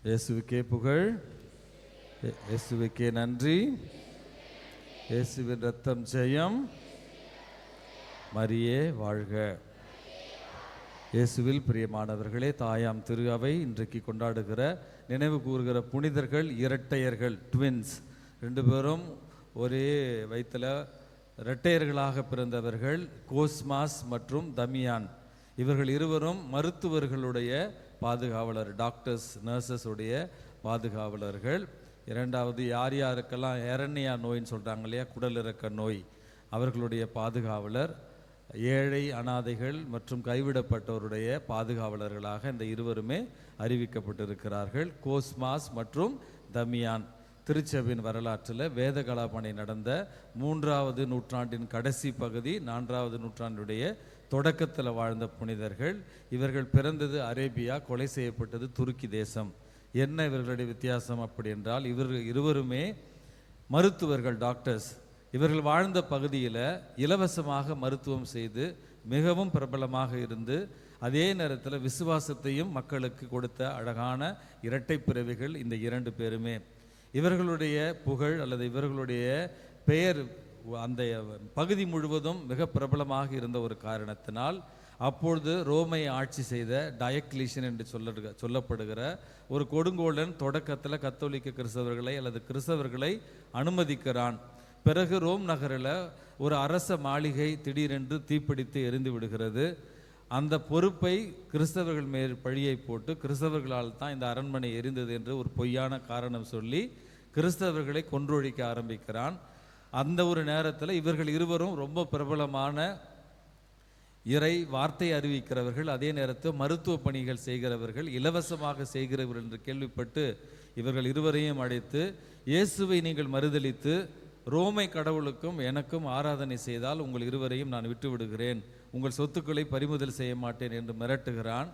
இயேசுவுக்கே புகழ், இயேசுவுக்கே நன்றி. இயேசுவின் ரத்தம் ஜெயம், மரியே வாழ்க. இயேசுவில் பிரியமானவர்களே, தாயாம் திரு அவை இன்றைக்கு கொண்டாடுகிற நினைவு கூறுகிற புனிதர்கள் இரட்டையர்கள், ட்வின்ஸ். ரெண்டு பேரும் ஒரே வயிற்றில் இரட்டையர்களாக பிறந்தவர்கள், கோஸ்மாஸ் மற்றும் தமியான். இவர்கள் இருவரும் மருத்துவர்களுடைய பாதுகாவலர், டாக்டர்ஸ் நர்சஸ் உடைய பாதுகாவலர்கள். இரண்டாவது யார் யாருக்கெல்லாம் எரண்யா நோயின்னு சொல்கிறாங்க இல்லையா, குடலிறக்க நோய், அவர்களுடைய பாதுகாவலர். ஏழை அனாதைகள் மற்றும் கைவிடப்பட்டவருடைய பாதுகாவலர்களாக இந்த இருவருமே அறிவிக்கப்பட்டிருக்கிறார்கள், கோஸ்மாஸ் மற்றும் தமியான். திருச்சபையின் வரலாற்றில் வேத கலாபணி நடந்த 3வது நூற்றாண்டின் கடைசி பகுதி, 4வது நூற்றாண்டுடைய தொடக்கத்தில் வாழ்ந்த புனிதர்கள். இவர்கள் பிறந்தது அரேபியா, கொலை செய்யப்பட்டது துருக்கி தேசம். என்ன இவர்களுடைய வித்தியாசம் அப்படி என்றால், இவர்கள் இருவருமே மருத்துவர்கள், டாக்டர்ஸ். இவர்கள் வாழ்ந்த பகுதியில் இலவசமாக மருத்துவம் செய்து மிகவும் பிரபலமாக இருந்து, அதே நேரத்தில் விசுவாசத்தையும் மக்களுக்கு கொடுத்த அழகான இரட்டை பிறவிகள் இந்த இரண்டு பேருமே. இவர்களுடைய புகழ் அல்லது இவர்களுடைய பெயர் அந்த பகுதி முழுவதும் மிக பிரபலமாக இருந்த ஒரு காரணத்தினால், அப்பொழுது ரோமை ஆட்சி செய்த டயக்லீஷன் என்று சொல்லப்படுகிற ஒரு கொடுங்கோலன் தொடக்கத்தில் கத்தோலிக்க கிறிஸ்தவர்களை அல்லது கிறிஸ்தவர்களை அனுமதிக்கிறான். பிறகு ரோம் நகரில் ஒரு அரச மாளிகை திடீரென்று தீப்பிடித்து எரிந்து விடுகிறது. அந்த பொறுப்பை கிறிஸ்தவர்கள் மேல் பழியை போட்டு, கிறிஸ்தவர்களால் தான் இந்த அரண்மனை எரிந்தது என்று ஒரு பொய்யான காரணம் சொல்லி கிறிஸ்தவர்களை கொன்றொழிக்க ஆரம்பிக்கிறான். அந்த ஒரு நேரத்தில் இவர்கள் இருவரும் ரொம்ப பிரபலமான இறை வார்த்தை அறிவிக்கிறவர்கள், அதே நேரத்தில் மருத்துவ பணிகள் செய்கிறவர்கள், இலவசமாக செய்கிறவர்கள் என்று கேள்விப்பட்டு இவர்கள் இருவரையும் அழைத்து, இயேசுவை நீங்கள் மறுதலித்து ரோமை கடவுளுக்கும் எனக்கும் ஆராதனை செய்தால் உங்கள் இருவரையும் நான் விட்டு விடுகிறேன், உங்கள் சொத்துக்களை பறிமுதல் செய்ய மாட்டேன் என்று மிரட்டுகிறான்.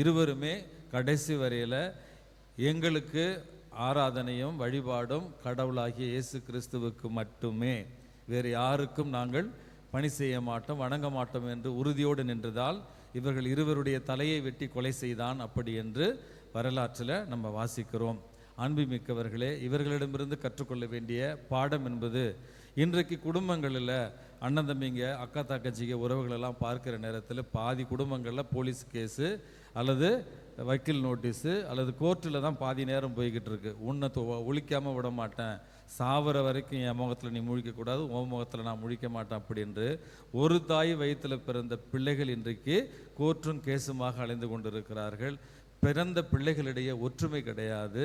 இருவருமே கடைசி வரையில் எங்களுக்கு ஆராதனையும் வழிபாடும் கடவுளாகிய இயேசு கிறிஸ்துவுக்கு மட்டுமே, வேறு யாருக்கும் நாங்கள் பணி செய்ய மாட்டோம், வணங்க மாட்டோம் என்று உறுதியோடு நின்றதால் இவர்கள் இருவருடைய தலையை வெட்டி கொலை செய்தான் அப்படி என்று வரலாற்றில் நம்ம வாசிக்கிறோம். அன்புமிக்கவர்களே, இவர்களிடமிருந்து கற்றுக்கொள்ள வேண்டிய பாடம் என்பது, இன்றைக்கு குடும்பங்களில் அண்ணன் தம்பிங்க, அக்கா தங்கச்சிங்க உறவுகளெல்லாம் பார்க்குற நேரத்தில் பாதி குடும்பங்களில் போலீஸ் கேஸு அல்லது வக்கீல் நோட்டீஸு அல்லது கோர்ட்டில் தான் பாதி நேரம் போய்கிட்டு இருக்கு. உன்னை ஒழிக்காமல் விட மாட்டேன், சாவர வரைக்கும் என் முகத்தில் நீ முழிக்கக்கூடாது, உன் முகத்தில் நான் முழிக்க மாட்டேன் அப்படின்னு ஒரு தாய் வயிற்றில் பிறந்த பிள்ளைகள் இன்றைக்கு கோர்ட்டும் கேஸுமாக அலைந்து கொண்டிருக்கிறார்கள். பிறந்த பிள்ளைகளிடையே ஒற்றுமை கிடையாது.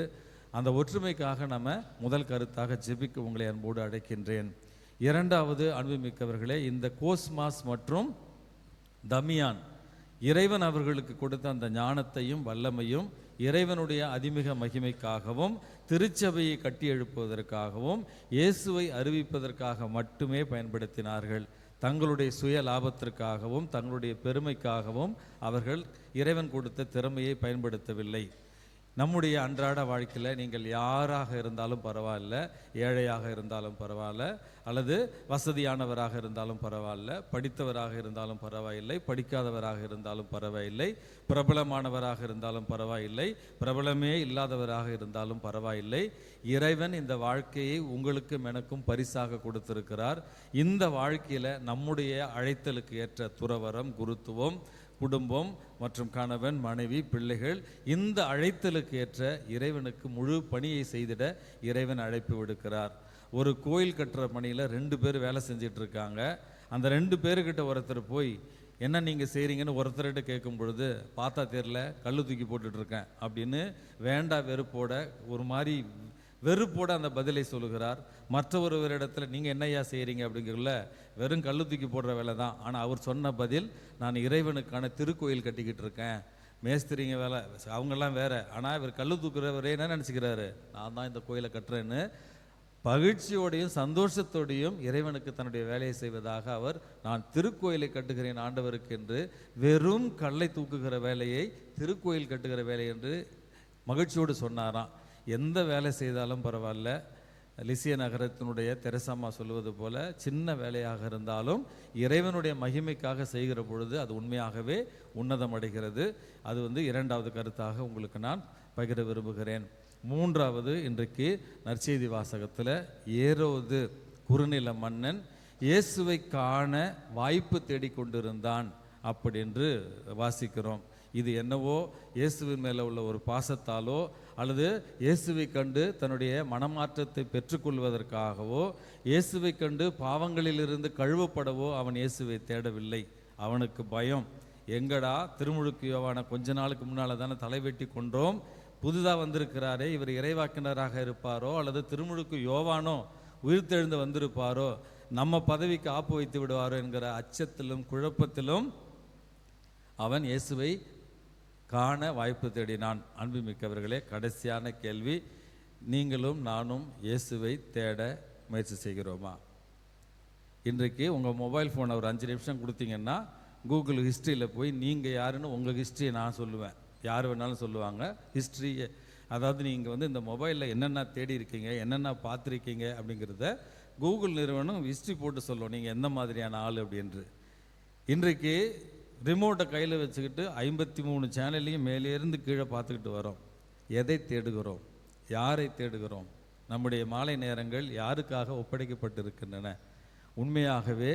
அந்த ஒற்றுமைக்காக நம்ம முதல் கருத்தாக ஜெபிக்க உங்களை அன்போடு அழைக்கின்றேன். இரண்டாவது, அன்புமிக்கவர்களே, இந்த கோஸ்மாஸ் மற்றும் தமியான் இறைவன் அவர்களுக்கு கொடுத்த அந்த ஞானத்தையும் வல்லமையும் இறைவனுடைய அதிமிக மகிமைக்காகவும் திருச்சபையை கட்டி எழுப்புவதற்காகவும் இயேசுவை அறிவிப்பதற்காக மட்டுமே பயன்படுத்தினார்கள். தங்களுடைய சுய லாபத்திற்காகவும் தங்களுடைய பெருமைக்காகவும் அவர்கள் இறைவன் கொடுத்த திறமையை பயன்படுத்தவில்லை. நம்முடைய அன்றாட வாழ்க்கையில் நீங்கள் யாராக இருந்தாலும் பரவாயில்ல, ஏழையாக இருந்தாலும் பரவாயில்ல, அல்லது வசதியானவராக இருந்தாலும் பரவாயில்ல, படித்தவராக இருந்தாலும் பரவாயில்லை, படிக்காதவராக இருந்தாலும் பரவாயில்லை, பிரபலமானவராக இருந்தாலும் பரவாயில்லை, பிரபலமே இல்லாதவராக இருந்தாலும் பரவாயில்லை, இறைவன் இந்த வாழ்க்கையை உங்களுக்கும் எனக்கும் பரிசாக கொடுத்திருக்கிறார். இந்த வாழ்க்கையில் நம்முடைய அழைத்தலுக்கு ஏற்ற துறவரம், குருத்துவம், குடும்பம் மற்றும் கணவன், மனைவி, பிள்ளைகள், இந்த அழைத்தலுக்கு ஏற்ற இறைவனுக்கு முழு பணியை செய்திட இறைவன் அழைப்பு விடுக்கிறார். ஒரு கோயில் கட்டுற பணியில் 2 பேர் வேலை செஞ்சிட்டு இருக்காங்க. அந்த 2 பேர்கிட்ட ஒருத்தர் போய் என்ன நீங்கள் செய்கிறீங்கன்னு ஒருத்தர்கிட்ட கேட்கும் பொழுது, பார்த்தா தெரியல, கல் தூக்கி போட்டுட்ருக்கேன் அப்படின்னு வேண்டா வெறுப்போட, ஒரு மாதிரி வெறுப்போட அந்த பதிலை சொல்லுகிறார். மற்றொருவரிடத்துல நீங்கள் என்னையா செய்கிறீங்க அப்படிங்கிறல, வெறும் கல் தூக்கி போடுற வேலை தான். ஆனால் அவர் சொன்ன பதில், நான் இறைவனுக்கான திருக்கோயில் கட்டிக்கிட்டு இருக்கேன், மேஸ்திரிங்க வேலை அவங்கெல்லாம் வேற, ஆனால் இவர் கல் தூக்குறவரே என்ன நினச்சிக்கிறாரு, நான் தான் இந்த கோயிலை கட்டுறேன்னு பகிழ்ச்சியோடையும் சந்தோஷத்தோடையும் இறைவனுக்கு தன்னுடைய வேலையை செய்வதாக அவர், நான் திருக்கோயிலை கட்டுகிறேன் ஆண்டவருக்கு என்று, வெறும் கல்லை தூக்குகிற வேலையை திருக்கோயில் கட்டுகிற வேலை என்று மகிழ்ச்சியோடு சொன்னாராம். எந்த வேலை செய்தாலும் பரவாயில்ல, லிசிய நகரத்தினுடைய தெரசாமா சொல்வது போல, சின்ன வேலையாக இருந்தாலும் இறைவனுடைய மகிமைக்காக செய்கிற பொழுது அது உண்மையாகவே உன்னதம் அடைகிறது. அது இரண்டாவது கருத்தாக உங்களுக்கு நான் பகிர விரும்புகிறேன். மூன்றாவது, இன்றைக்கு நற்செய்தி வாசகத்தில் ஏரோது குறுநில மன்னன் இயேசுவை காண வாய்ப்பு தேடிக்கொண்டிருந்தான் அப்படி என்று வாசிக்கிறோம். இது என்னவோ இயேசுவின் மேலே உள்ள ஒரு பாசத்தாலோ அல்லது இயேசுவை கண்டு தன்னுடைய மனமாற்றத்தை பெற்றுக்கொள்வதற்காகவோ இயேசுவை கண்டு பாவங்களிலிருந்து கழுவப்படவோ அவன் இயேசுவை தேடவில்லை. அவனுக்கு பயம். எங்கடா திருமுழுக்கு யோவானை கொஞ்ச நாளுக்கு முன்னால் தானே தலை வெட்டி கொன்றோம், புதுதாக வந்திருக்கிறாரே, இவர் இறைவாக்கினராக இருப்பாரோ அல்லது திருமுழுக்கு யோவானோ உயிர்த்தெழுந்து வந்திருப்பாரோ, நம்ம பதவிக்கு ஆப்பு வைத்து விடுவாரோ என்கிற அச்சத்திலும் குழப்பத்திலும் அவன் இயேசுவை காண வாய்ப்பு தேடினான். அன்புமிக்கவர்களே, கடைசியான கேள்வி, நீங்களும் நானும் இயேசுவை தேட முயற்சி செய்கிறோமா? இன்றைக்கு உங்கள் மொபைல் ஃபோனை ஒரு 5 நிமிஷம் கொடுத்தீங்கன்னா கூகுள் ஹிஸ்ட்ரியில் போய் நீங்கள் யாருன்னு உங்கள் ஹிஸ்ட்ரியை நான் சொல்லுவேன், யார் வேணாலும் சொல்லுவாங்க ஹிஸ்ட்ரியை. அதாவது நீங்கள் இந்த மொபைலில் என்னென்ன தேடி இருக்கீங்க, என்னென்ன பார்த்துருக்கீங்க அப்படிங்கிறத கூகுள் நிறுவனம் ஹிஸ்ட்ரி போட்டு சொல்லுவோம் நீங்கள் எந்த மாதிரியான ஆள் அப்படின்று. இன்றைக்கு ரிமோட்டை கையில் வச்சுக்கிட்டு 53 சேனல்லையும் மேலேருந்து கீழே பார்த்துக்கிட்டு வரோம். எதை தேடுகிறோம்? யாரை தேடுகிறோம்? நம்முடைய மாலை நேரங்கள் யாருக்காக ஒப்படைக்கப்பட்டிருக்கின்றன? உண்மையாகவே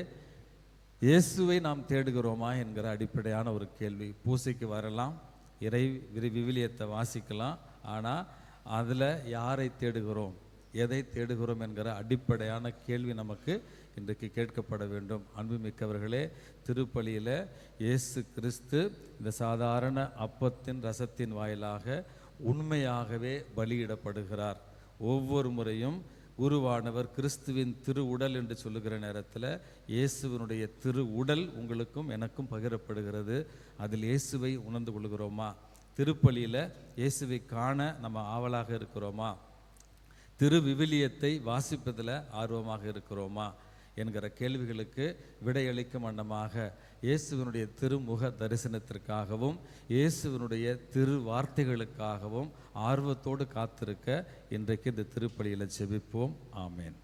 இயேசுவை நாம் தேடுகிறோமா என்கிற அடிப்படையான ஒரு கேள்வி. பூசைக்கு வரலாம், இறை விவிலியத்தை வாசிக்கலாம், ஆனால் அதில் யாரை தேடுகிறோம், எதை தேடுகிறோம் என்கிற அடிப்படையான கேள்வி நமக்கு இன்றைக்கு கேட்கப்பட வேண்டும். அன்புமிக்கவர்களே, திருப்பலியில் இயேசு கிறிஸ்து இந்த சாதாரண அப்பத்தின் ரசத்தின் வாயிலாக உண்மையாகவே பலியிடப்படுகிறார். ஒவ்வொரு முறையும் குருவானவர் கிறிஸ்துவின் திரு உடல் என்று சொல்லுகிற நேரத்தில் இயேசுவினுடைய திரு உடல் உங்களுக்கும் எனக்கும் பகிரப்படுகிறது. அதில் இயேசுவை உணர்ந்து கொள்கிறோமா? திருப்பலியில் இயேசுவை காண நம்ம ஆவலாக இருக்கிறோமா? திரு விவிலியத்தை வாசிப்பதில் ஆர்வமாக இருக்கிறோமா என்கிற கேள்விகளுக்கு விடையளிக்கும் வண்ணமாக இயேசுவினுடைய திருமுக தரிசனத்திற்காகவும் இயேசுவினுடைய திரு வார்த்தைகளுக்காகவும் ஆர்வத்தோடு காத்திருக்க இன்றைக்கு இந்த திருப்பலியில் ஜெபிப்போம். ஆமேன்.